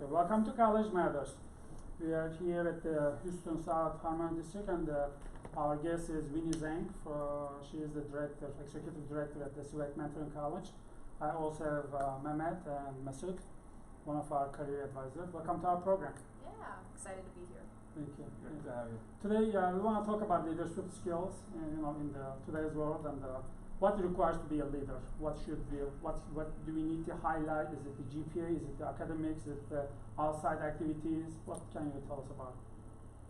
Okay, welcome to College Matters. We are here at the Houston South Harmon District, and our guest is Winni Zhang. She is the executive director at the Civic Mentoring College. I also have Mehmet and Masoud, one of our career advisors. Welcome to our program. Yeah, excited to be here. Thank you. Good to have you. Today, we want to talk about leadership skills, in today's world, and what it requires to be a leader. What do we need to highlight? Is it the GPA? Is it the academics? Is it the outside activities? What can you tell us about?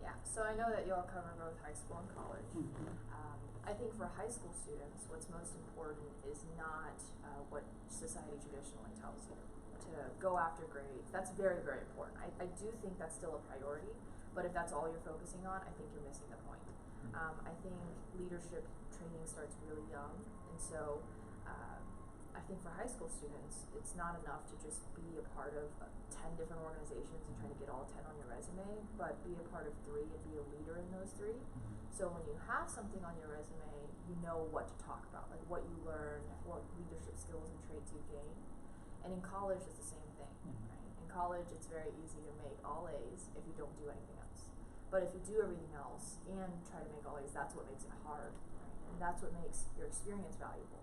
Yeah, so I know that you all cover both high school and college. Mm-hmm. I think for high school students, what's most important is not what society traditionally tells you, to go after grades. That's very, very important. I do think that's still a priority, but if that's all you're focusing on, I think you're missing the point. I think leadership training starts really young, and so I think for high school students, it's not enough to just be a part of 10 different organizations and try to get all 10 on your resume, but be a part of 3 and be a leader in those 3. So when you have something on your resume, you know what to talk about, like what you learned, what leadership skills and traits you gain. And in college, it's the same thing. Right? In college, it's very easy to make all A's if you don't do anything else. But if you do everything else and try to make all A's, that's what makes it hard. Right? And that's what makes your experience valuable.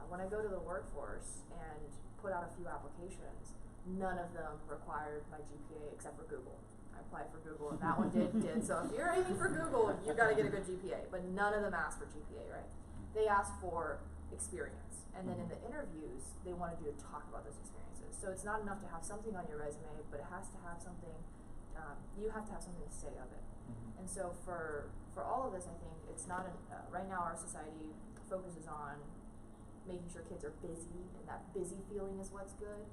When I go to the workforce and put out a few applications, none of them required my GPA except for Google. I applied for Google and that one did. So if you're aiming for Google, you got to get a good GPA. But none of them asked for GPA, right? They asked for experience. And then in the interviews, they wanted you to talk about those experiences. So it's not enough to have something on your resume, but it has to have something, you have to have something to say of it. And so for all of this, I think it's not, right now our society focuses on making sure kids are busy, and that busy feeling is what's good.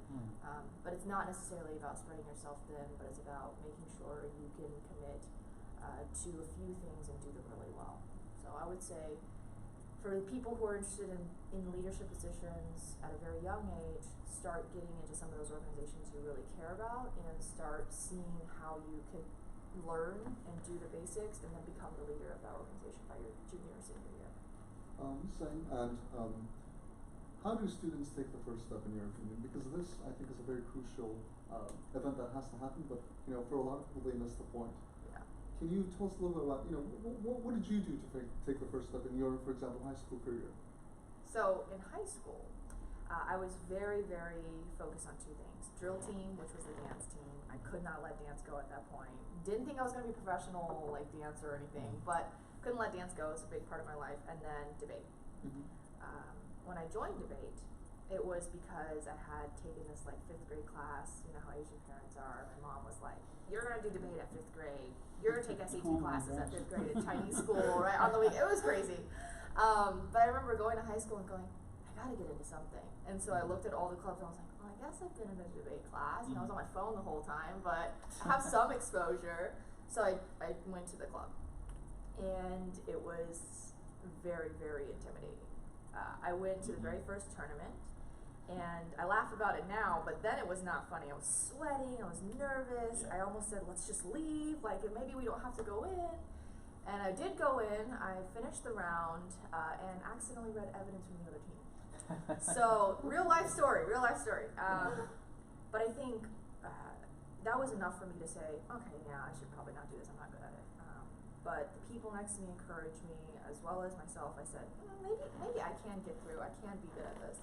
But it's not necessarily about spreading yourself thin, but it's about making sure you can commit to a few things and do them really well. So I would say for the people who are interested in leadership positions at a very young age, start getting into some of those organizations you really care about and start seeing how you can learn and do the basics and then become the leader of that organization by your junior or senior year. How do students take the first step in your opinion? Because this, I think, is a very crucial event that has to happen, but for a lot of people, they miss the point. Yeah. Can you tell us a little bit about, what did you do to take the first step in your, for example, high school career? So in high school, I was very, very focused on 2 things. Drill team, which was the dance team. I could not let dance go at that point. Didn't think I was going to be a professional like dancer or anything, but couldn't let dance go. It's a big part of my life. And then debate. When I joined debate, it was because I had taken this like 5th grade class. You know how Asian parents are. My mom was like, "You're gonna do debate at 5th grade. You're gonna take SAT classes at 5th grade at Chinese school, right on the week." It was crazy. But I remember going to high school and going, "I gotta get into something." And so I looked at all the clubs and I was like, "Well, I guess I've been in a debate class. I was on my phone the whole time, but I have some exposure." So I went to the club, and it was very, very intimidating. I went to the very first tournament, and I laugh about it now, but then it was not funny. I was sweating, I was nervous, I almost said, "Let's just leave, like maybe we don't have to go in." And I did go in, I finished the round, and accidentally read evidence from the other team. So, real life story. But I think that was enough for me to say, okay, yeah, I should probably not do this, I'm not good at it. But the people next to me encouraged me, as well as myself. I said, maybe I can get through, I can be good at this.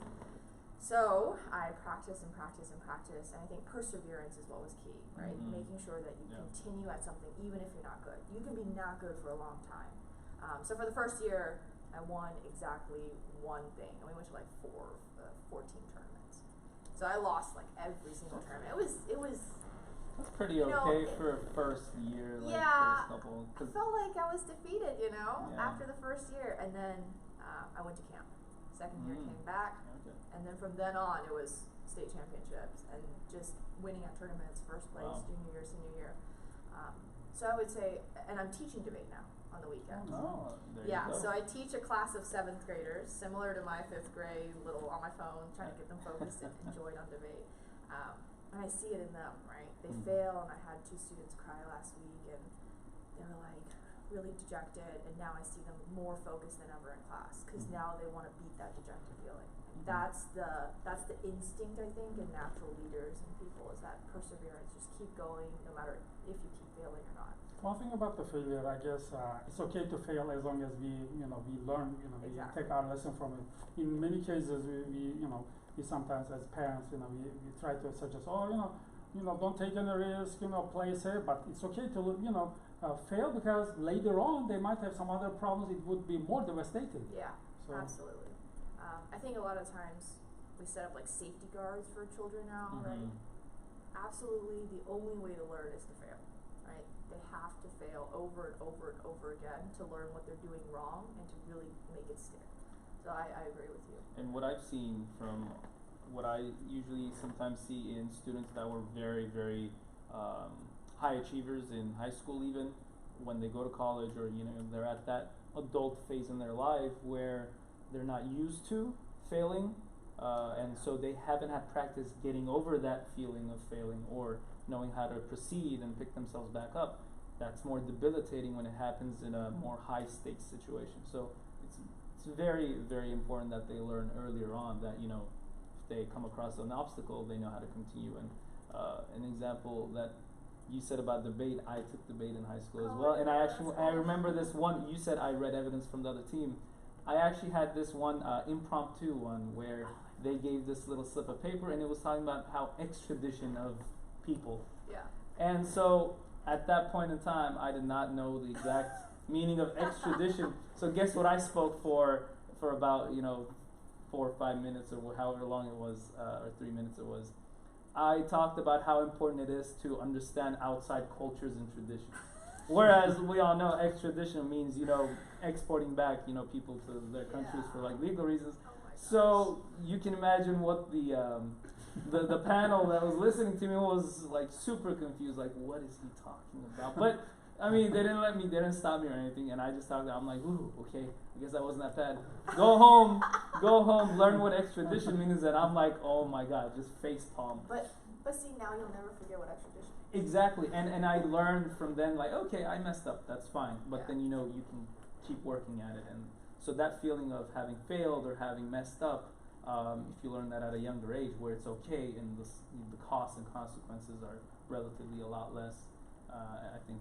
So I practiced and practiced and practiced, and I think perseverance is what was key, right? Making sure that you continue at something even if you're not good. You can be not good for a long time. So for the first year, I won exactly 1 thing, and we went to like 14 tournaments. So I lost like every single tournament. It was That's pretty okay for a first year, like yeah, first couple. I felt like I was defeated, after the first year. And then I went to camp. Second year came back. Okay. And then from then on, it was state championships and just winning at tournaments, first place, junior year, senior year. So I would say, and I'm teaching debate now on the weekends. Oh, there you go. So I teach a class of 7th graders, similar to my 5th grade, little on my phone, trying to get them focused and enjoyed on debate. And I see it in them, right? They fail, and I had 2 students cry last week, and they were like really dejected, and now I see them more focused than ever in class, because now they want to beat that dejected feeling. That's the instinct, I think, in natural leaders and people, is that perseverance, keep going no matter if you keep failing or not. One thing about the failure, I guess, it's okay to fail as long as we learn, we Exactly. take our lesson from it. In many cases, we sometimes as parents, we try to suggest, don't take any risk, play safe, but it's okay to, fail because later on they might have some other problems. It would be more devastating. Yeah, So, absolutely. I think a lot of times we set up like safety guards for children now, right? Absolutely, the only way to learn is to fail, right? They have to fail over and over and over again to learn what they're doing wrong and to really make it stick. So I agree with you. And what I've seen from what I usually sometimes see in students that were very, very high achievers in high school, even when they go to college, or they're at that adult phase in their life where they're not used to failing, and so they haven't had practice getting over that feeling of failing or knowing how to proceed and pick themselves back up. That's more debilitating when it happens in a more high stakes situation. So it's very, very important that they learn earlier on that if they come across an obstacle, they know how to continue. And an example that you said about debate, I took debate in high school as well, and I remember this one. You said I read evidence from the other team. I actually had this one impromptu one where they gave this little slip of paper, and it was talking about how extradition of people. Yeah. And so at that point in time, I did not know the exact meaning of extradition. So guess what I spoke for about 4 or 5 minutes or however long it was, or 3 minutes it was. I talked about how important it is to understand outside cultures and traditions. Whereas we all know extradition means exporting back people to their countries for like legal reasons. Oh my gosh. So you can imagine what the panel that was listening to me was like super confused, like what is he talking about? But I mean, they didn't stop me or anything, and I just talked. I'm like, ooh, okay, I guess that wasn't that bad. Go home, learn what extradition means, and I'm like, oh my god, just face palm. But see, now you'll never forget what extradition is. Exactly, and I learned from then, like, okay, I messed up, that's fine, but then you can keep working at it, and so that feeling of having failed or having messed up, if you learn that at a younger age, where it's okay, and the costs and consequences are relatively a lot less, I think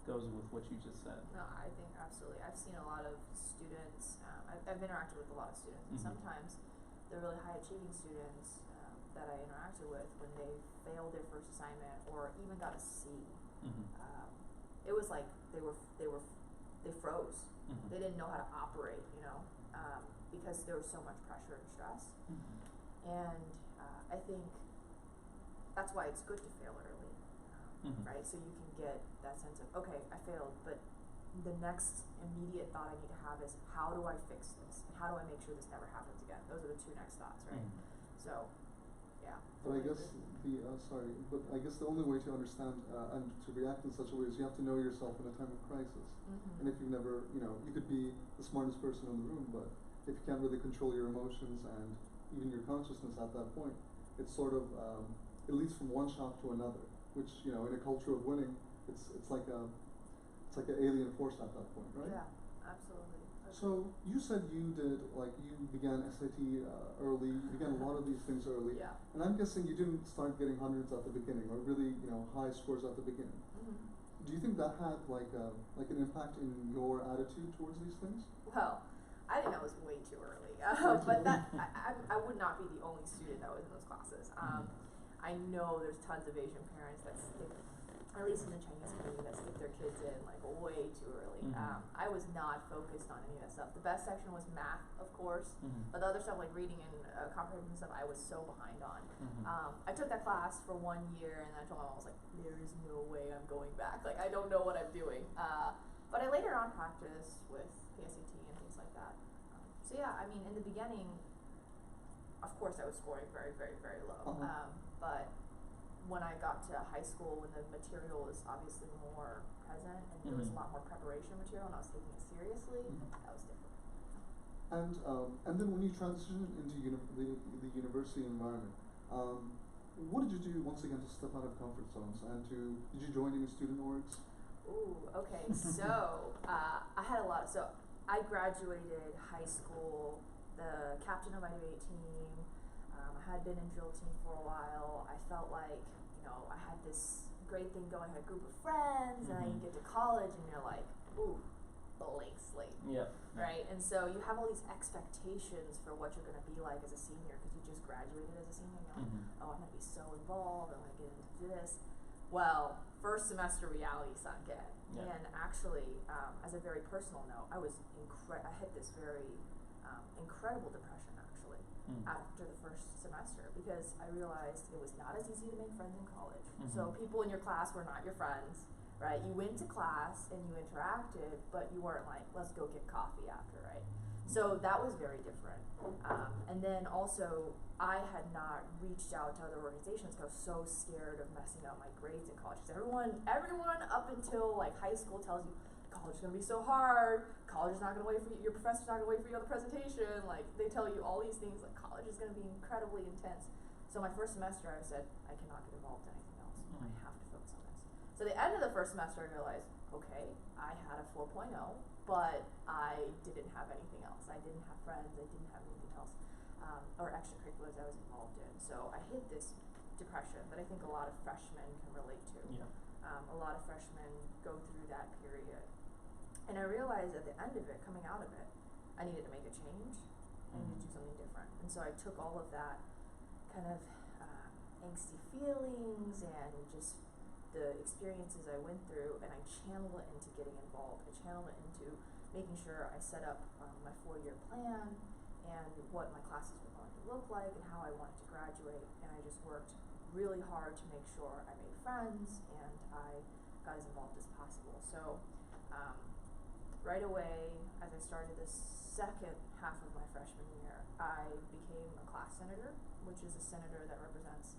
goes with what you just said. No, I think absolutely. I've seen a lot of students. I've interacted with a lot of students, and sometimes the really high achieving students that I interacted with, when they failed their first assignment or even got a C, it was like they froze. They didn't know how to operate, because there was so much pressure and stress. And I think that's why it's good to fail early. Right? So you can get that sense of, okay, I failed, but the next immediate thought I need to have is, how do I fix this? And how do I make sure this never happens again? Those are the two next thoughts, right? So, yeah. But I guess the only way to understand and to react in such a way is you have to know yourself in a time of crisis. And if you've never, you could be the smartest person in the room, but if you can't really control your emotions and even your consciousness at that point, it's sort of, it leads from one shock to another. Which in a culture of winning, it's like an alien force at that point, right? Yeah, absolutely. So you said you began SAT early. You began a lot of these things early. Yeah. And I'm guessing you didn't start getting hundreds at the beginning, or really high scores at the beginning. Do you think that had like an impact in your attitude towards these things? Well, I think that was way too early. But that I would not be the only student that was in those classes. I know there's tons of Asian parents that stick, at least in the Chinese community, that stick their kids in like way too early. I was not focused on any of that stuff. The best section was math, of course, but the other stuff like reading and comprehension stuff, I was so behind on. I took that class for 1 year, and I told my mom, I was like, there is no way I'm going back. Like, I don't know what I'm doing. But I later on practiced with PSAT and things like that. So yeah, I mean, in the beginning, of course I was scoring very, very, very low. But when I got to high school, when the material was obviously more present and there was a lot more preparation material and I was taking it seriously, that was different. And then when you transitioned into the university environment, what did you do once again to step out of comfort zones and did you join any student orgs? Ooh, okay. So I had a lot. So I graduated high school, the captain of my debate team. I had been in drill team for a while. I felt like, I had this great thing going, had a group of friends, and then you get to college and you're like, ooh, blank slate. Yeah. Right? And so you have all these expectations for what you're going to be like as a senior because you just graduated as a senior. You're like, oh, I'm going to be so involved. I'm going to get into this. Well, first semester reality sunk in. Yeah. And actually, as a very personal note, I hit this very incredible depression actually after the first semester because I realized it was not as easy to make friends in college. So people in your class were not your friends. Right, you went to class and you interacted, but you weren't like, let's go get coffee after, right? So that was very different. And then also, I had not reached out to other organizations because I was so scared of messing up my grades in college. Because everyone up until like high school tells you, college is gonna be so hard. College is not gonna wait for you. Your professor's not gonna wait for you on the presentation. Like they tell you all these things. Like college is gonna be incredibly intense. So my first semester, I said, I cannot get involved in anything else. I have to focus on this. So at the end of the first semester, I realized, okay, I had a 4.0, but I didn't have anything else. I didn't have friends. I didn't have anything else, or extracurriculars I was involved in. So I hit this depression that I think a lot of freshmen can relate to. Yeah. A lot of freshmen go through that period. And I realized at the end of it, coming out of it, I needed to make a change. I needed to do something different. And so I took all of that kind of angsty feelings and just the experiences I went through, and I channeled it into getting involved. I channeled it into making sure I set up my 4-year plan and what my classes were going to look like and how I wanted to graduate. And I just worked really hard to make sure I made friends and I got as involved as possible. So right away, as I started the second half of my freshman year, I became a class senator, which is a senator that represents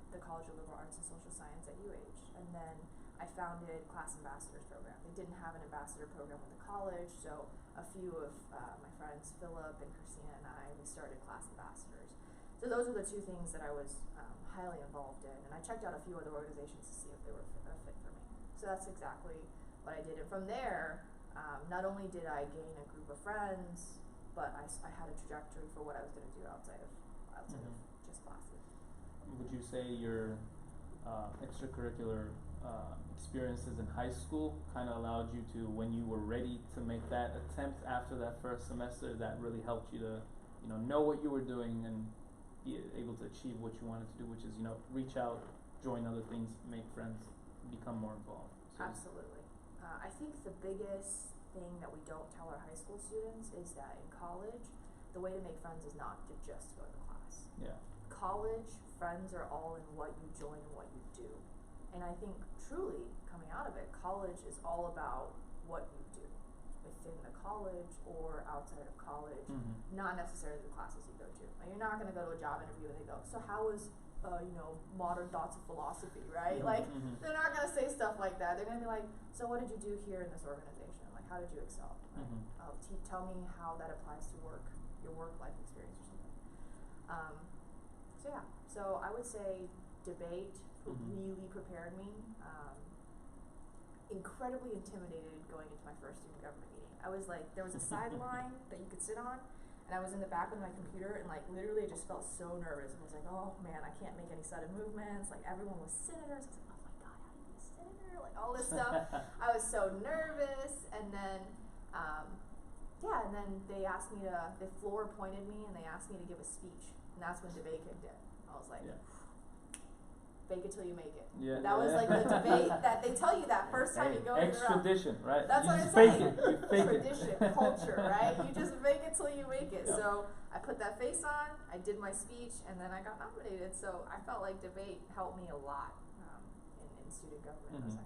the College of Liberal Arts and Social Science at UH. And then I founded Class Ambassadors Program. They didn't have an ambassador program with the college, so a few of my friends, Philip and Christina and I, we started Class Ambassadors. So those are the two things that I was highly involved in. And I checked out a few other organizations to see if they were a fit for me. So that's exactly what I did. And from there, not only did I gain a group of friends, but I had a trajectory for what I was going to do outside of just classes. Would you say your extracurricular experiences in high school kind of allowed you to, when you were ready to make that attempt after that first semester, that really helped you to, know what you were doing and be able to achieve what you wanted to do, which is, reach out, join other things, make friends, become more involved? So absolutely. I think the biggest thing that we don't tell our high school students is that in college, the way to make friends is not to just go to class. Yeah. College, friends are all in what you join and what you do. And I think truly, coming out of it, college is all about what you do within the college or outside of college, not necessarily the classes you go to. Like, you're not going to go to a job interview and they go, so how was modern thoughts of philosophy, right? They're not going to say stuff like that. They're going to be like, so what did you do here in this organization? Like, how did you excel? Right? Tell me how that applies to your work life experience or something. So I would say debate really prepared me. Incredibly intimidated going into my first student government meeting. I was like, there was a sideline that you could sit on, and I was in the back with my computer, and like literally I just felt so nervous. I was like, oh man, I can't make any sudden movements. Like everyone was senators. I was like, oh my god, how do you be a senator? Like all this stuff. I was so nervous, and then and then they floor appointed me, and they asked me to give a speech, and that's when debate kicked in. I was like, fake it till you make it. Yeah, that was like the debate that they tell you that first time you go in the room. Extradition, right? That's you what I'm just saying. Fake it. You fake Tradition, it. culture, right? You just fake it till you make it. Yeah. So I put that face on, I did my speech, and then I got nominated. So I felt like debate helped me a lot in student government.